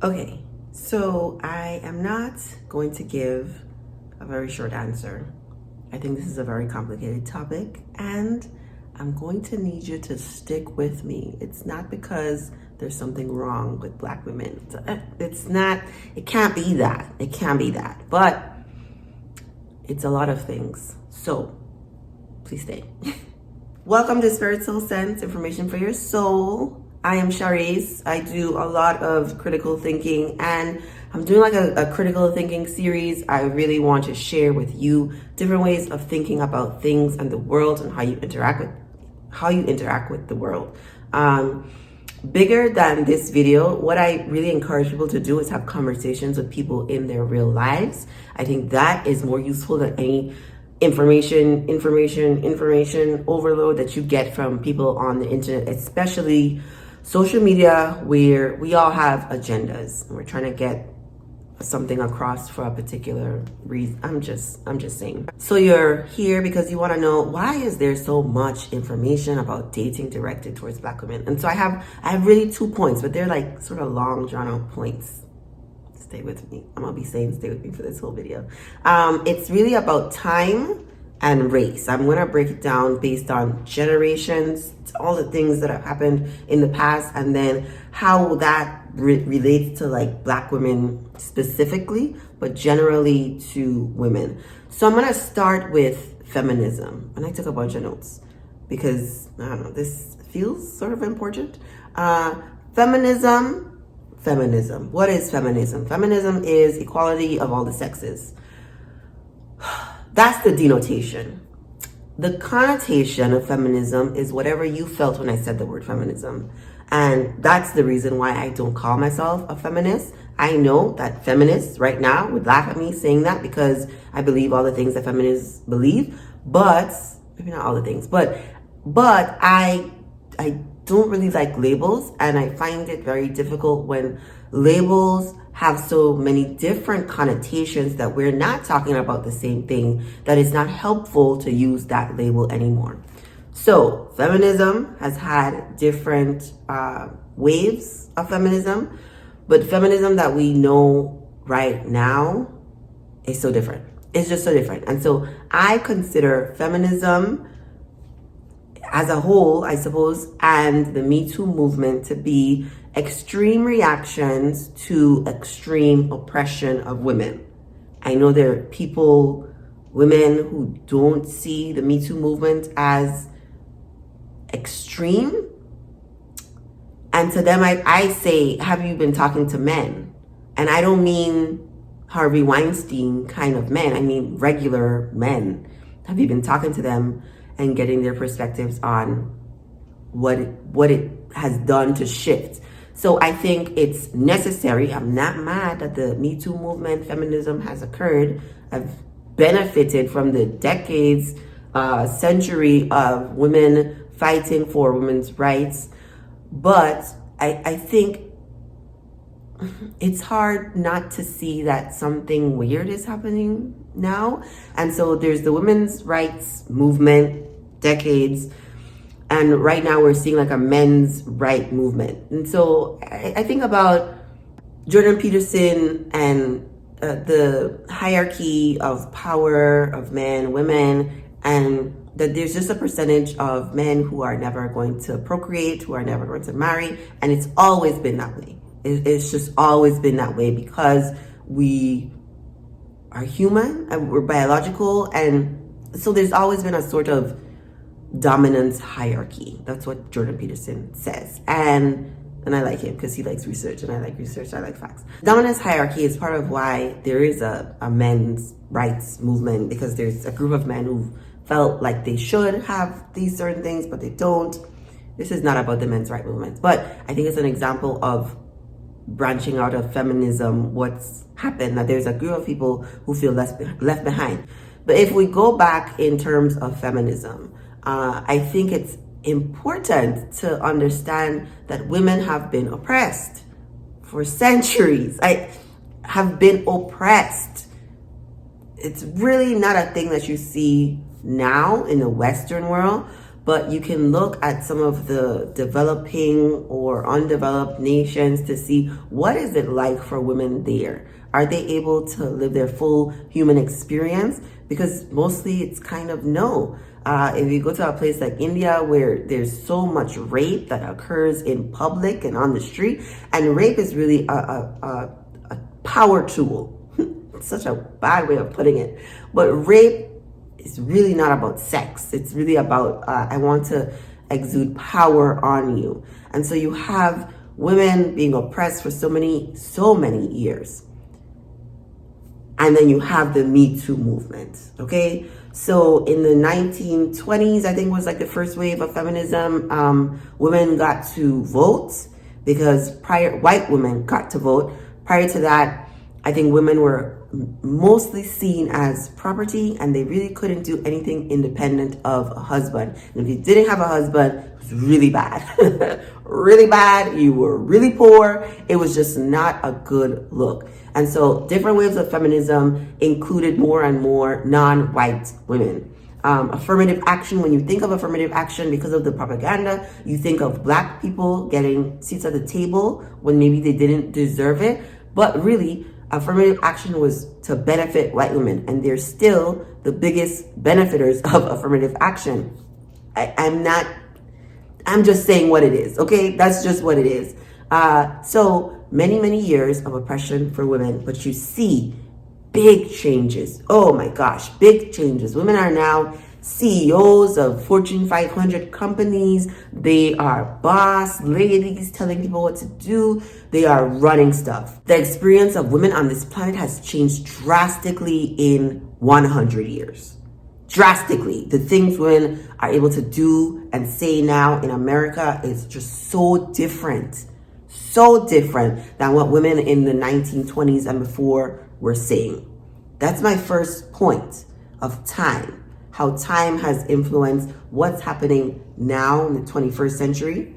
Okay, so I am not going to give a very short answer. I think this is a very complicated topic, and I'm going to need you to stick with me. It's not because there's something wrong with Black women. It's not, it can't be that. It can't be that. But it's a lot of things. So please stay. Welcome to Spirit Soul Sense, information for your soul. I am Shareece. I do a lot of critical thinking, and I'm doing like a critical thinking series. I really want to share with you different ways of thinking about things and the world and how you interact with the world. Bigger than this video, what I really encourage people to do is have conversations with people in their real lives. I think that is more useful than any information overload that you get from people on the internet, especially social media, where we all have agendas and we're trying to get something across for a particular reason. I'm just saying. So you're here because you want to know, why is there so much information about dating directed towards Black women? And so I have really 2 points, but they're like sort of long drawn out points. Stay with me. I'm gonna be saying stay with me for this whole video. It's really about time and race. I'm gonna break it down based on generations, all the things that have happened in the past, and then how that relates to like Black women specifically, but generally to women. So I'm gonna start with feminism, and I took a bunch of notes because I don't know, this feels sort of important. Feminism. What is feminism? Feminism is equality of all the sexes. That's the denotation. The connotation of feminism is whatever you felt when I said the word feminism. And that's the reason why I don't call myself a feminist. I know that feminists right now would laugh at me saying that because I believe all the things that feminists believe, but maybe not all the things, but I don't really like labels, and I find it very difficult when labels have so many different connotations that we're not talking about the same thing, that it's not helpful to use that label anymore. So feminism has had different waves of feminism, but feminism that we know right now is so different. It's just so different. And so I consider feminism as a whole, I suppose, and the metoo movement to be extreme reactions to extreme oppression of women. I know there are people, women, who don't see the metoo movement as extreme. And to them, I say, have you been talking to men? And I don't mean Harvey Weinstein kind of men. I mean regular men. Have you been talking to them and getting their perspectives on what it has done to shift? So I think it's necessary. I'm not mad that the Me Too movement, feminism has occurred. I've benefited from the decades, century of women fighting for women's rights. But I think it's hard not to see that something weird is happening now. And so there's the women's rights movement, decades, and right now we're seeing like a men's right movement. And so I think about Jordan Peterson and the hierarchy of power of men, women, and that there's just a percentage of men who are never going to procreate, who are never going to marry, and it's always been that way. It's just always been that way because we are human and we're biological, and so there's always been a sort of dominance hierarchy. That's what Jordan Peterson says, and I like him because he likes research, and I like research, I like facts. Dominance hierarchy is part of why there is a men's rights movement, because there's a group of men who felt like they should have these certain things, but they don't. This is not about the men's rights movement, but I think it's an example of branching out of feminism, what's happened, that there's a group of people who feel left behind. But if we go back in terms of feminism, I think it's important to understand that women have been oppressed for centuries. Have been oppressed. It's really not a thing that you see now in the Western world, but you can look at some of the developing or undeveloped nations to see what is it like for women there. Are they able to live their full human experience? Because mostly it's kind of no. If you go to a place like India where there's so much rape that occurs in public and on the street, and rape is really a power tool. It's such a bad way of putting it. But rape is really not about sex. It's really about, I want to exude power on you. And so you have women being oppressed for so many years. And then you have the Me Too movement, okay? So in the 1920s, I think was like the first wave of feminism, women got to vote because white women got to vote. Prior to that, I think women were mostly seen as property, and they really couldn't do anything independent of a husband. And if you didn't have a husband, it was really bad. Really bad. You were really poor. It was just not a good look. And so different waves of feminism included more and more non-white women. Affirmative action, when you think of affirmative action, because of the propaganda, you think of Black people getting seats at the table when maybe they didn't deserve it. But really, affirmative action was to benefit white women, and they're still the biggest benefiters of affirmative action. I'm just saying what it is, okay? That's just what it is. So many years of oppression for women, but you see big changes. Oh my gosh, big changes. Women are now CEOs of Fortune 500 companies. They are boss ladies telling people what to do. They are running stuff. The experience of women on this planet has changed drastically in 100 years. Drastically. The things women are able to do and say now in America is just so different. So different than what women in the 1920s and before were saying. That's my first point of time. How time has influenced what's happening now in the 21st century.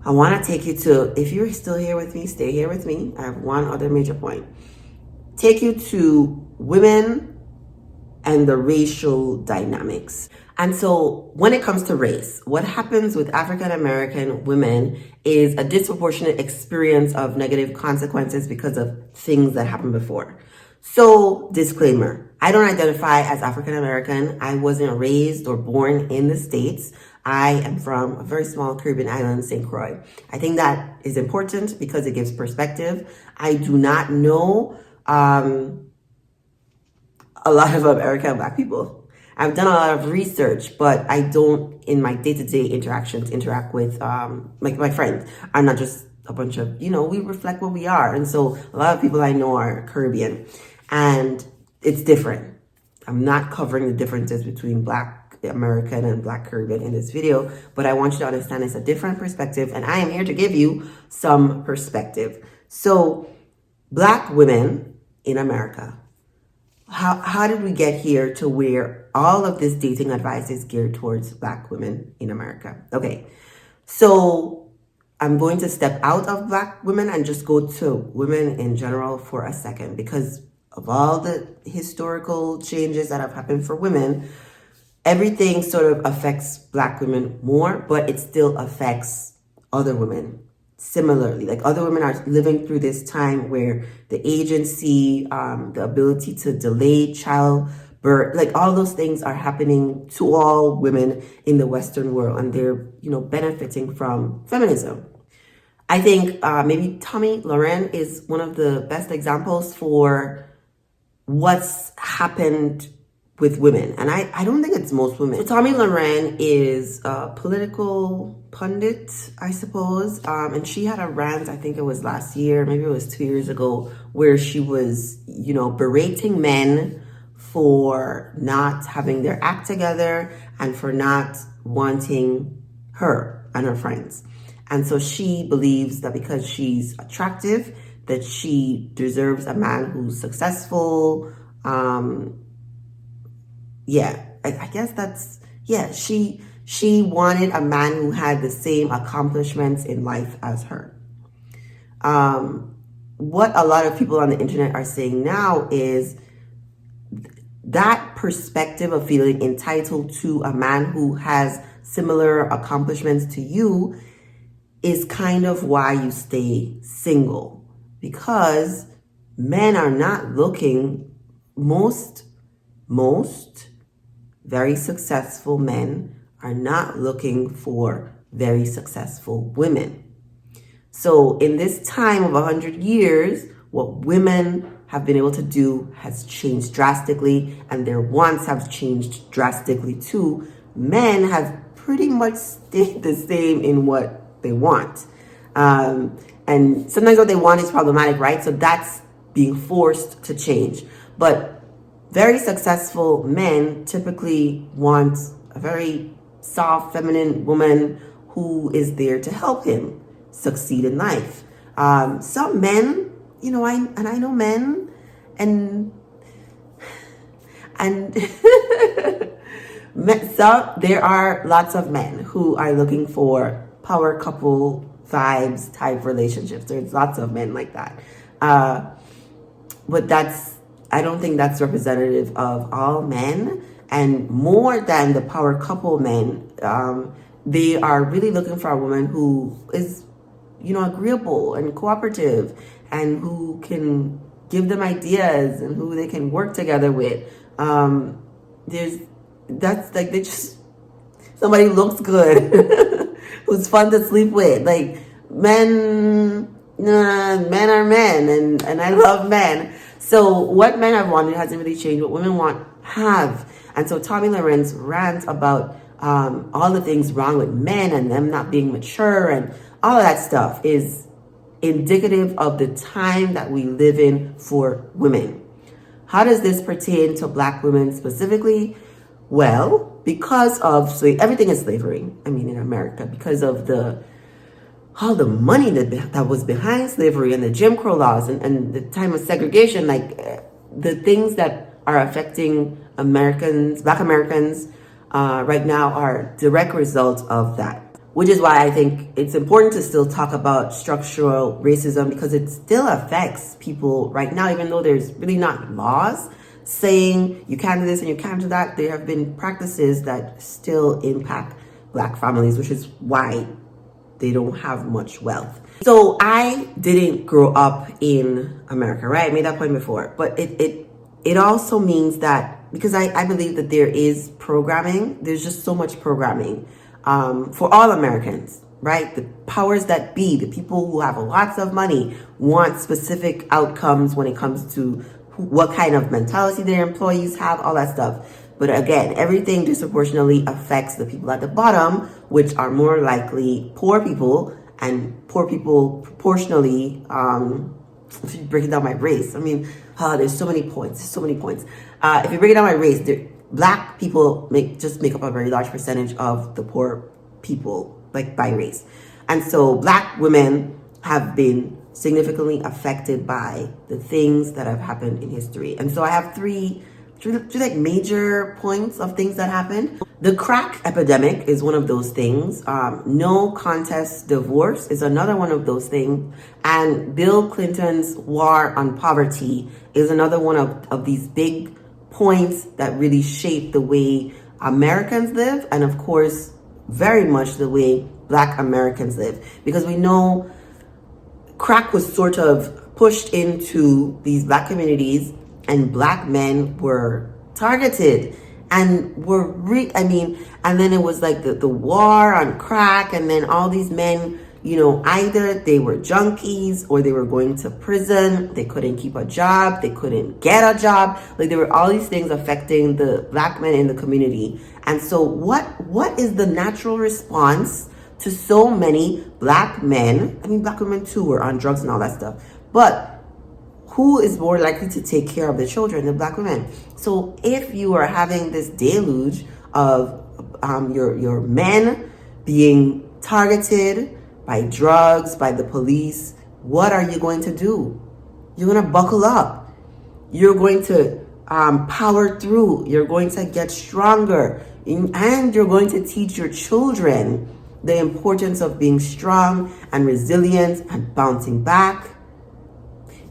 I want to take you to, if you're still here with me, stay here with me. I have one other major point. Take you to women and the racial dynamics. And so when it comes to race, what happens with African American women is a disproportionate experience of negative consequences because of things that happened before. So, disclaimer, I don't identify as African American. I wasn't raised or born in the States. I am from a very small Caribbean island, St. Croix. I think that is important because it gives perspective. I do not know a lot of American Black people. I've done a lot of research, but I don't, in my day-to-day interactions, interact with my friends. I'm not just a bunch of, we reflect what we are. And so a lot of people I know are Caribbean. And it's different. I'm not covering the differences between Black American and Black Caribbean in this video, but I want you to understand it's a different perspective, and I am here to give you some perspective. So, Black women in America, how did we get here to where all of this dating advice is geared towards Black women in America? Okay, so I'm going to step out of Black women and just go to women in general for a second, because of all the historical changes that have happened for women, everything sort of affects Black women more, but it still affects other women similarly. Like, other women are living through this time where the agency, the ability to delay childbirth, like all those things are happening to all women in the Western world, and they're, benefiting from feminism. I think maybe Tomi Lahren is one of the best examples for what's happened with women. And I don't think it's most women. So Tomi Lahren is a political pundit, I suppose. And she had a rant, I think it was last year, maybe it was 2 years ago, where she was, berating men for not having their act together and for not wanting her and her friends. And so she believes that because she's attractive, that she deserves a man who's successful. I guess that's, she wanted a man who had the same accomplishments in life as her. What a lot of people on the internet are saying now is that perspective of feeling entitled to a man who has similar accomplishments to you is kind of why you stay single, because men are not looking, most very successful men are not looking for very successful women. So in this time of 100 years, what women have been able to do has changed drastically, and their wants have changed drastically too. Men have pretty much stayed the same in what they want. And sometimes what they want is problematic, right? So that's being forced to change. But very successful men typically want a very soft, feminine woman who is there to help him succeed in life. Some men, I know men, and so there are lots of men who are looking for power couple vibes type relationships. There's lots of men like that. But I don't think that's representative of all men. And more than the power couple men, they are really looking for a woman who is, agreeable and cooperative, and who can give them ideas and who they can work together with. Somebody who looks good, who's fun to sleep with. Like, men are men, and I love men. So what men have wanted hasn't really changed. What women want have. And so Tomi Lahren's rant about all the things wrong with men and them not being mature and all of that stuff is indicative of the time that we live in for women. How does this pertain to Black women specifically? Well, because of everything is slavery. In America, because of all the money that was behind slavery and the Jim Crow laws and the time of segregation, the things that are affecting Black Americans right now are direct results of that. Which is why I think it's important to still talk about structural racism, because it still affects people right now, even though there's really not laws saying you can't do this and you can't do that. There have been practices that still impact Black families, which is why they don't have much wealth. So I didn't grow up in America, right? I made that point before. But it also means that, because I believe that there is programming, there's just so much programming for all Americans, right? The powers that be, the people who have lots of money, want specific outcomes when it comes to what kind of mentality their employees have, all that stuff. But again, everything disproportionately affects the people at the bottom, which are more likely poor people, and poor people proportionally, if you break it down by race, there's so many points. If you break it down by race, Black people make up a very large percentage of the poor people, like by race. And so Black women have been significantly affected by the things that have happened in history. And so I have three major points of things that happened. The crack epidemic is one of those things. No contest divorce is another one of those things. And Bill Clinton's war on poverty is another one of these big points that really shape the way Americans live, and of course, very much the way Black Americans live. Because we know crack was sort of pushed into these Black communities, and Black men were targeted and and then it was like the war on crack, and then all these men, either they were junkies or they were going to prison. They couldn't keep a job. They couldn't get a job. There were all these things affecting the Black men in the community. And so what is the natural response to so many Black men? Black women too were on drugs and all that stuff. But who is more likely to take care of the children? The Black women. So if you are having this deluge of your men being targeted by drugs, by the police, what are you going to do? You're going to buckle up. You're going to power through. You're going to get stronger. And you're going to teach your children the importance of being strong and resilient and bouncing back.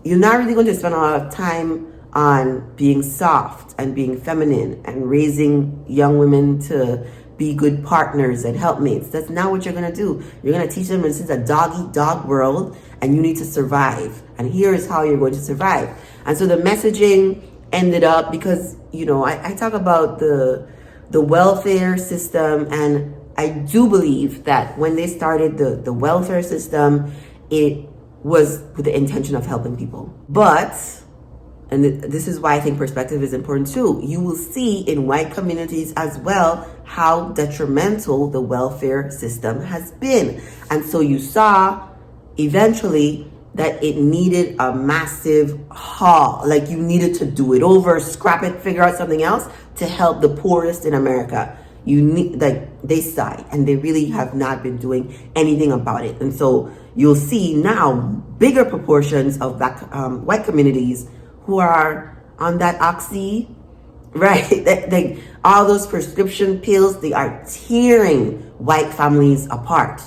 You're not really going to spend a lot of time on being soft and being feminine and raising young women to be good partners and helpmates. That's not what you're going to do. You're going to teach them this is a dog-eat-dog world and you need to survive. And here is how you're going to survive. And so the messaging ended up, because, I talk about the welfare system, and I do believe that when they started the welfare system, it was with the intention of helping people. But, and this is why I think perspective is important too, you will see in white communities as well how detrimental the welfare system has been. And so you saw eventually that it needed a massive haul. Like you needed to do it over, scrap it, figure out something else to help the poorest in America. They sighed and they really have not been doing anything about it. And so you'll see now bigger proportions of black white communities who are on that oxy, right? All those prescription pills, they are tearing white families apart.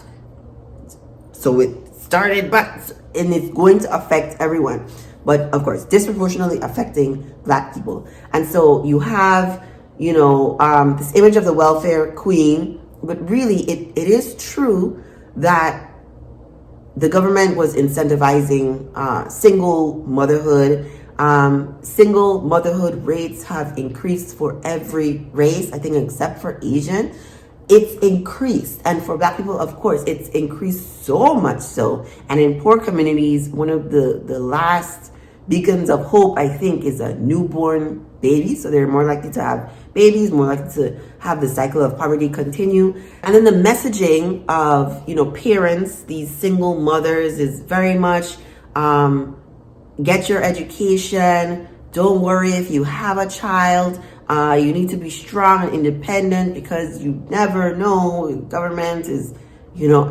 So it started, and it's going to affect everyone. But of course, disproportionately affecting black people. And so you have, this image of the welfare queen, but really it is true that the government was incentivizing single motherhood. Single motherhood rates have increased for every race, I think, except for Asian. It's increased. And for black people, of course, it's increased so much so. And in poor communities, one of the last beacons of hope, I think, is a newborn baby. So they're more likely to have babies, more likely to have the cycle of poverty continue. And then the messaging of, parents, these single mothers, is very much get your education. Don't worry if you have a child. You need to be strong and independent because you never know. Government is,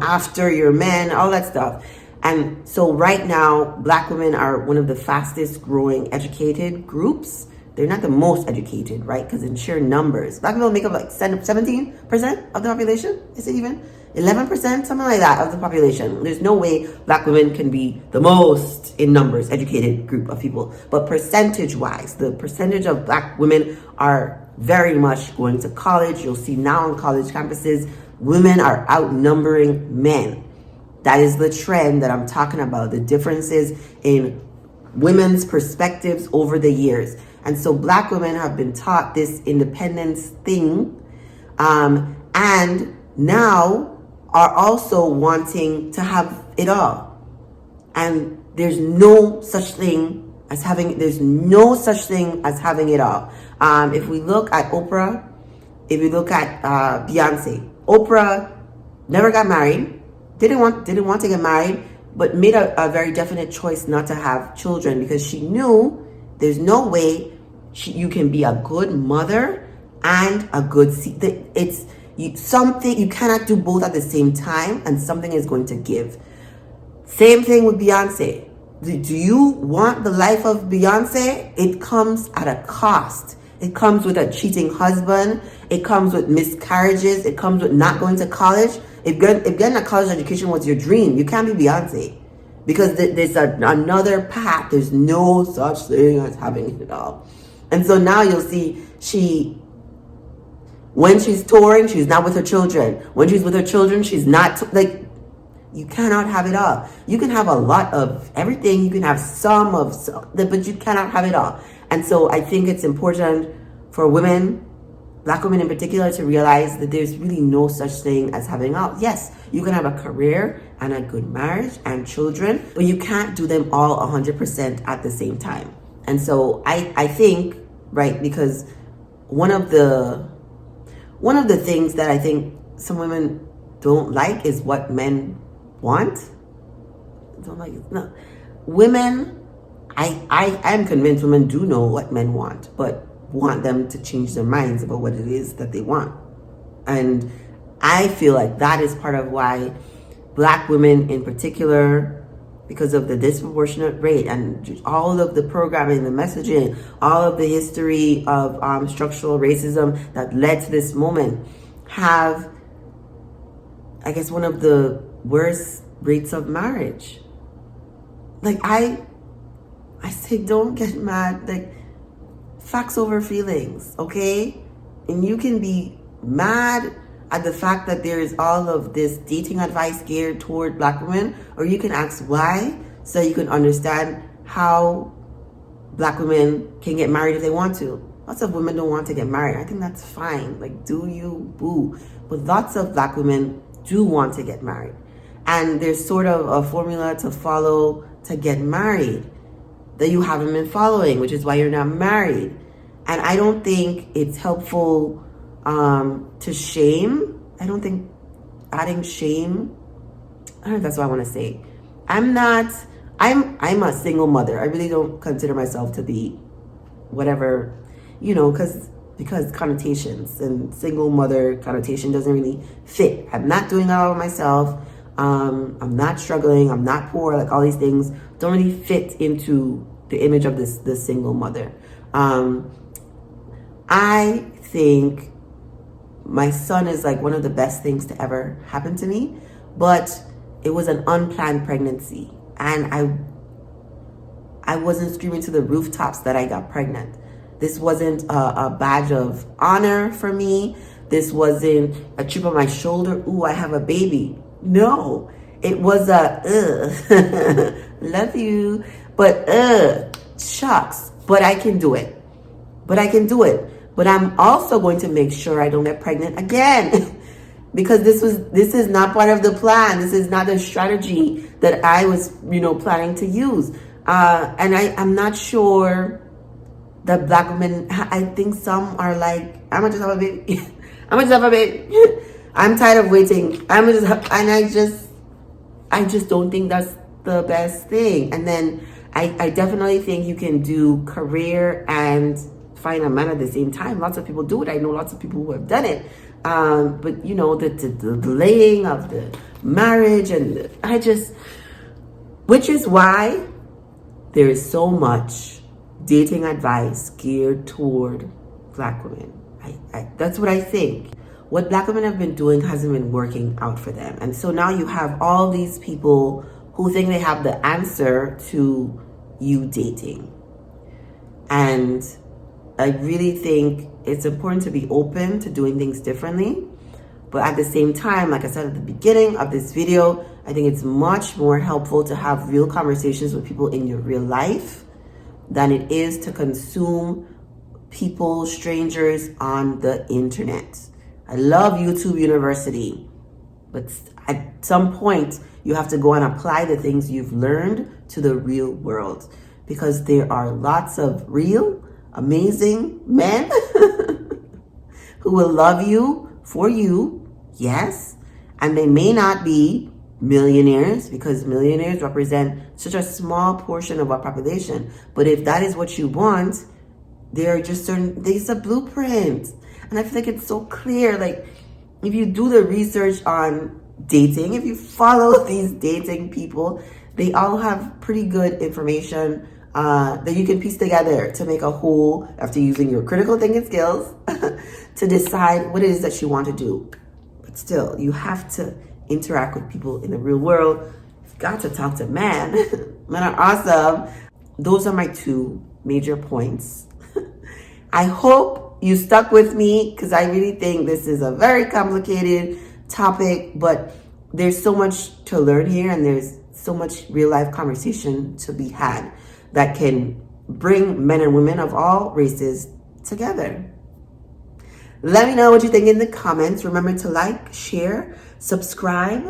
after your men, all that stuff. And so right now, black women are one of the fastest growing educated groups. They're not the most educated, right? Because in sheer numbers, black people make up like 17% of the population. Is it even 11%? Something like that of the population. There's no way black women can be the most in numbers educated group of people. But percentage-wise, the percentage of black women are very much going to college. You'll see now on college campuses, women are outnumbering men. That is the trend that I'm talking about, the differences in women's perspectives over the years. And so black women have been taught this independence thing, and now are also wanting to have it all. And there's no such thing as having it all. If we look at Oprah, if we look at Beyonce, Oprah never got married, didn't want to get married, but made a very definite choice not to have children because she knew there's no way you can be a good mother and a good you cannot do both at the same time, and something is going to give. Same thing with Beyonce. Do you want the life of Beyonce? It comes at a cost. It comes with a cheating husband. It comes with miscarriages. It comes with not going to college. If getting a college education was your dream, you can't be Beyonce. Because there's another path. There's no such thing as having it all. And so now you'll see when she's touring, she's not with her children. When she's with her children, she's not, you cannot have it all. You can have a lot of everything. You can have but you cannot have it all. And so I think it's important for women, black women in particular, to realize that there's really no such thing as having all. Yes, you can have a career and a good marriage and children, but you can't do them all 100% at the same time. And so I think, right, because one of the things that I think some women don't like is what men want. Don't like it. No. Women, I am convinced women do know what men want, but want them to change their minds about what it is that they want. And I feel like that is part of why black women in particular, because of the disproportionate rate and all of the programming, the messaging, all of the history of structural racism that led to this moment, have, I guess, one of the worst rates of marriage. Like, I say, don't get mad. Like, facts over feelings, okay? And you can be mad at the fact that there is all of this dating advice geared toward Black women, or you can ask why, so you can understand how Black women can get married if they want to. Lots of women don't want to get married. I think that's fine. Like, do you, boo. But lots of Black women do want to get married. And there's sort of a formula to follow to get married that you haven't been following, which is why you're not married. And I don't think it's helpful to shame. I don't think adding shame, I don't know if that's what I want to say. I'm a single mother. I really don't consider myself to be whatever, because connotations and single mother connotation doesn't really fit. I'm not doing it all myself. I'm not struggling. I'm not poor. Like, all these things don't really fit into the image of this single mother. I think my son is like one of the best things to ever happen to me, but it was an unplanned pregnancy, and I wasn't screaming to the rooftops that I got pregnant. This wasn't a badge of honor for me. This wasn't a chip on my shoulder. Ooh, I have a baby. No, it was love you, but shucks, but I can do it. But I'm also going to make sure I don't get pregnant again because this is not part of the plan. This is not the strategy that I was, planning to use. And I'm not sure that Black women, I think some are like, I'm gonna just have a baby. I'm tired of waiting. I just don't think that's the best thing. And then I definitely think you can do career and find a man at the same time. Lots of people do it. I know lots of people who have done it. But the delaying of the marriage, and which is why there is so much dating advice geared toward Black women. That's what I think. What Black women have been doing hasn't been working out for them. And so now you have all these people who think they have the answer to you dating. And I really think it's important to be open to doing things differently. But at the same time, like I said at the beginning of this video, I think it's much more helpful to have real conversations with people in your real life than it is to consume people, strangers on the internet. I love YouTube University, but at some point you have to go and apply the things you've learned to the real world, because there are lots of real, amazing men who will love you for you, yes, and they may not be millionaires, because millionaires represent such a small portion of our population. But if that is what you want, there are just there's a blueprint. And I feel like it's so clear. Like, if you do the research on dating, if you follow these dating people, they all have pretty good information that you can piece together to make a whole after using your critical thinking skills to decide what it is that you want to do. But still, you have to interact with people in the real world. You've got to talk to men. Men are awesome. Those are my two major points. I hope you stuck with me, because I really think this is a very complicated topic, but there's so much to learn here, and there's so much real life conversation to be had that can bring men and women of all races together. Let me know what you think in the comments. Remember to like, share, subscribe,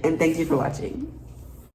and thank you for watching.